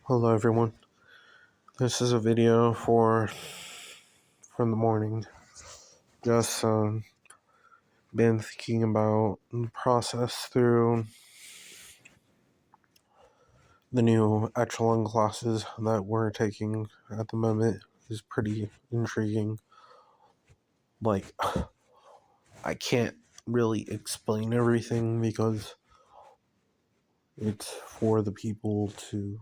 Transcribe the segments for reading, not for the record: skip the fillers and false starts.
Hello everyone. This is a video from the morning. Just been thinking about the process through the new Echelin classes that we're taking at the moment. Is pretty intriguing. Like, I can't really explain everything because it's for the people to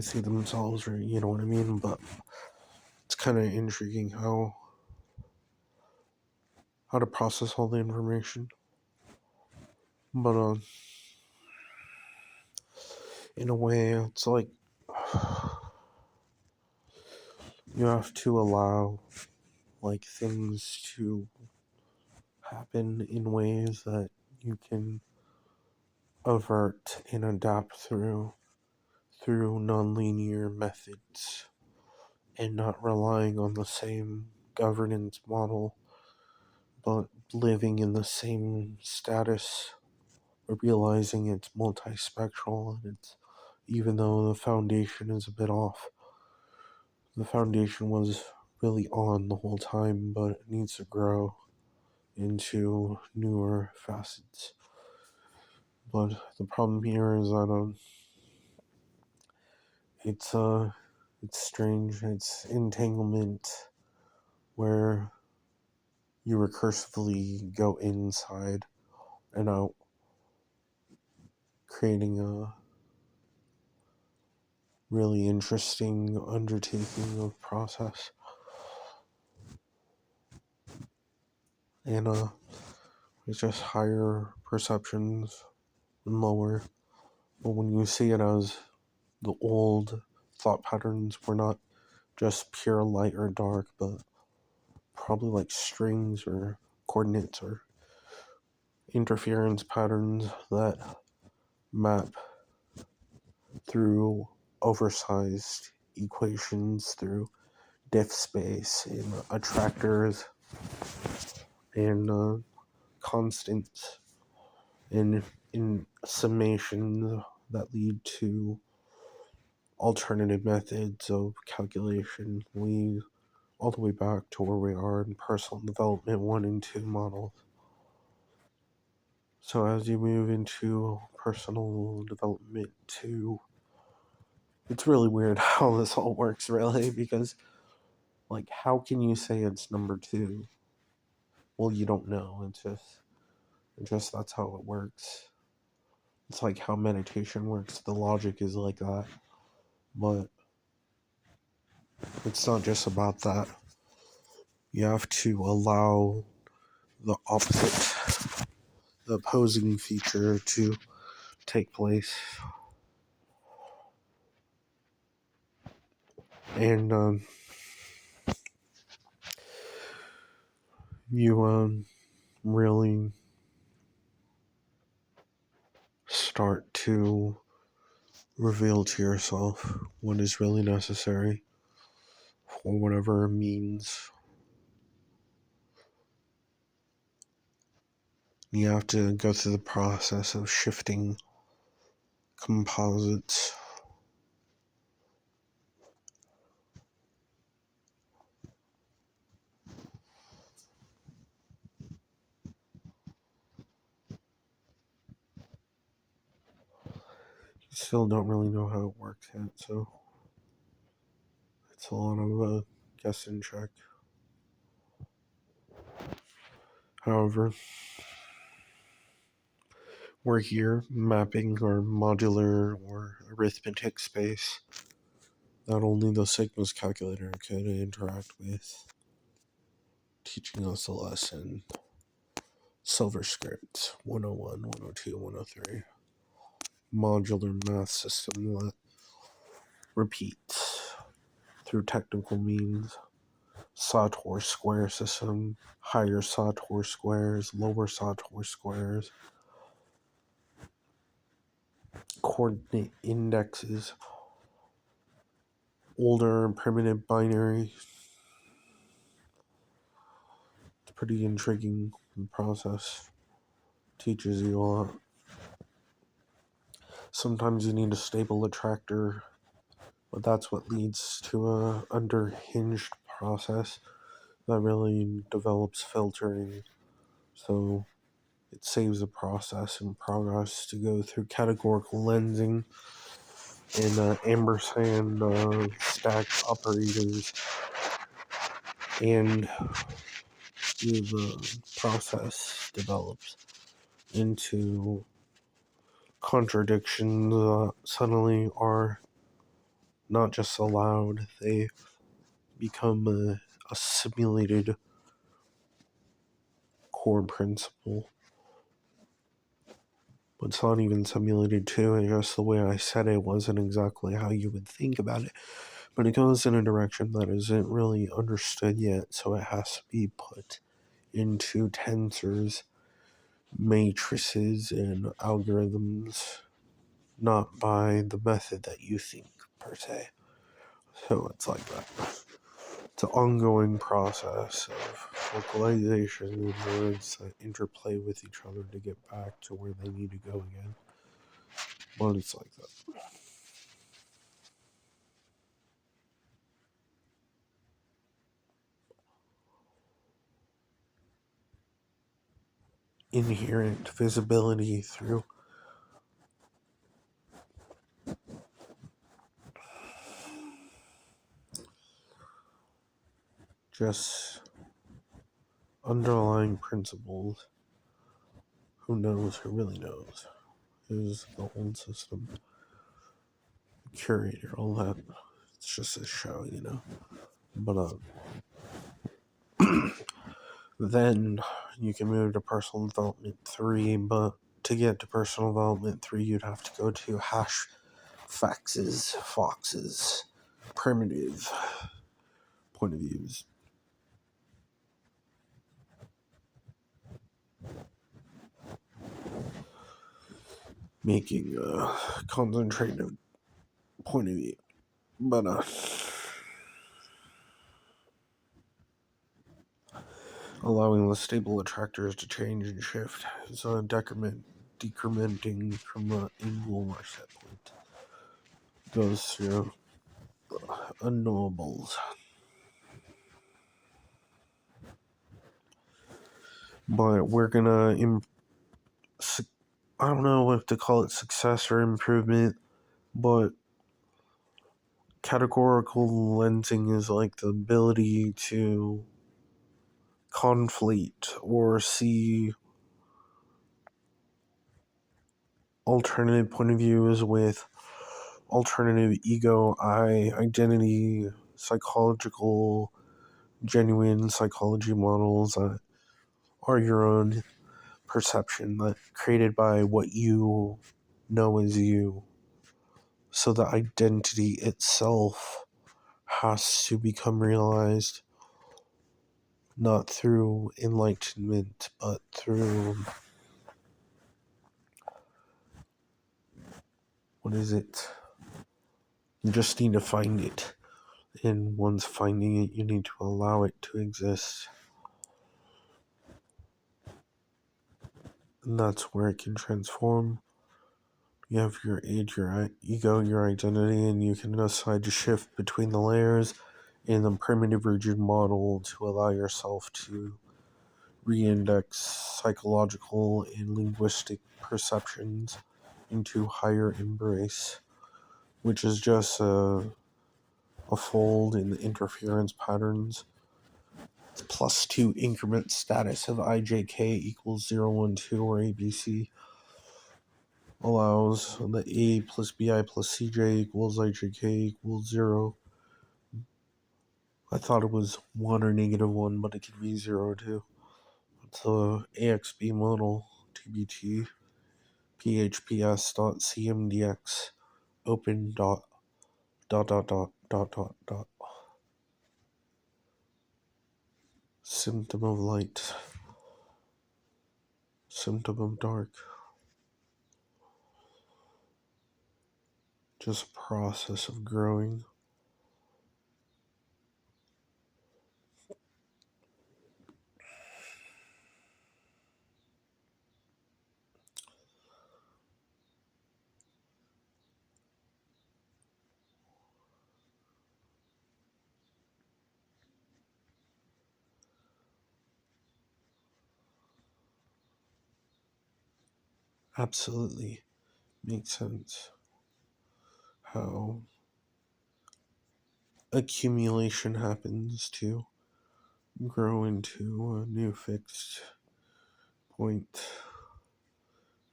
see themselves, or you know what I mean. But it's kind of intriguing how to process all the information. But in a way, it's like you have to allow like things to happen in ways that you can avert and adapt through nonlinear methods and not relying on the same governance model but living in the same status, realizing it's multispectral, and it's, even though the foundation is a bit off, the foundation was really on the whole time, but it needs to grow into newer facets. But the problem here is that it's strange. It's entanglement where you recursively go inside and out, creating a really interesting undertaking of process. And it's just higher perceptions and lower. But when you see it as the old thought patterns were not just pure light or dark, but probably like strings or coordinates or interference patterns that map through oversized equations, through diff space and attractors and constants and in summations that lead to alternative methods of calculation, lead all the way back to where we are in personal development 1 and 2 models. So as you move into personal development 2, it's really weird how this all works, really, because, like, how can you say it's number 2? Well, you don't know. It's just that's how it works. It's like how meditation works. The logic is like that. But it's not just about that. You have to allow the opposite, the opposing feature to take place. And you really start to reveal to yourself what is really necessary for whatever means. You have to go through the process of shifting composites. Still don't really know how it works yet, so it's a lot of guess and check. However, we're here mapping our modular or arithmetic space that only the Sigma's calculator could interact with, teaching us a lesson. Silver Script 101, 102, 103. Modular math system that repeats through technical means. Sauter square system, higher Sauter squares, lower Sauter squares, coordinate indexes, older primitive binary. It's pretty intriguing process. Teaches you a lot. Sometimes you need a stable attractor, but that's what leads to a underhinged process that really develops filtering. So it saves a process and progress to go through categorical lensing and ampersand stack operators, and the process develops into contradictions suddenly are not just allowed, they become a simulated core principle. But it's not even simulated too, and just the way I said it wasn't exactly how you would think about it. But it goes in a direction that isn't really understood yet, so it has to be put into tensors, matrices, and algorithms, not by the method that you think, per se. So it's like that. It's an ongoing process of vocalization and words that interplay with each other to get back to where they need to go again. But it's like that. Inherent visibility through just underlying principles. Who knows? Who really knows? Who's the whole system? Curator, all that. It's just a show, you know? But then you can move to personal development 3, but to get to personal development 3, you'd have to go to hash foxes, primitive point of views. Making a concentrated point of view. But allowing the stable attractors to change and shift is a decrementing from the angle or set point. Goes through unknowables. But we're gonna I don't know if to call it success or improvement, but categorical lensing is like the ability to conflate or see alternative point of views with alternative ego, identity, psychological, genuine psychology models that are your own perception that created by what you know as you. So the identity itself has to become realized not through enlightenment, but through what is it? You just need to find it. And once finding it, you need to allow it to exist. And that's where it can transform. You have your age, your ego, your identity, and you can decide to shift between the layers in the primitive rigid model to allow yourself to re-index psychological and linguistic perceptions into higher embrace, which is just a fold in the interference patterns. It's +2 increment status of IJK equals 0, 1, 2, or ABC allows the A plus BI plus CJ equals IJK equals 0. I thought it was 1 or -1, but it could be 0 too. It's the AXB model, TBT, phps.cmdx, open dot. Symptom of light, symptom of dark. Just process of growing. absolutely makes sense how accumulation happens to grow into a new fixed point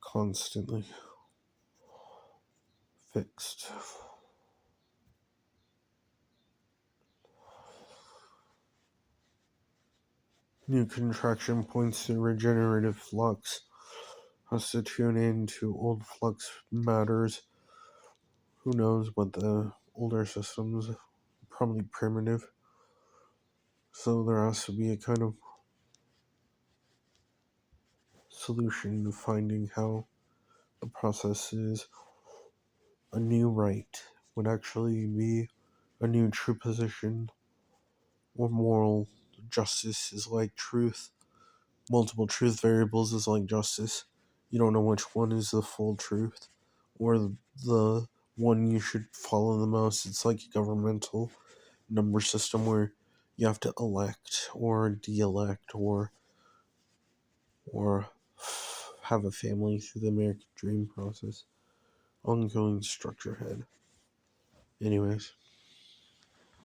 constantly fixed. New contraction points to regenerative flux has to tune in to old flux matters. Who knows what the older systems, probably primitive. So there has to be a kind of solution to finding how the process is a new right would actually be a new true position, or moral justice is like truth. Multiple truth variables is like justice. You don't know which one is the full truth or the one you should follow the most. It's like a governmental number system where you have to elect or de-elect or have a family through the American dream process. Ongoing structure head. Anyways.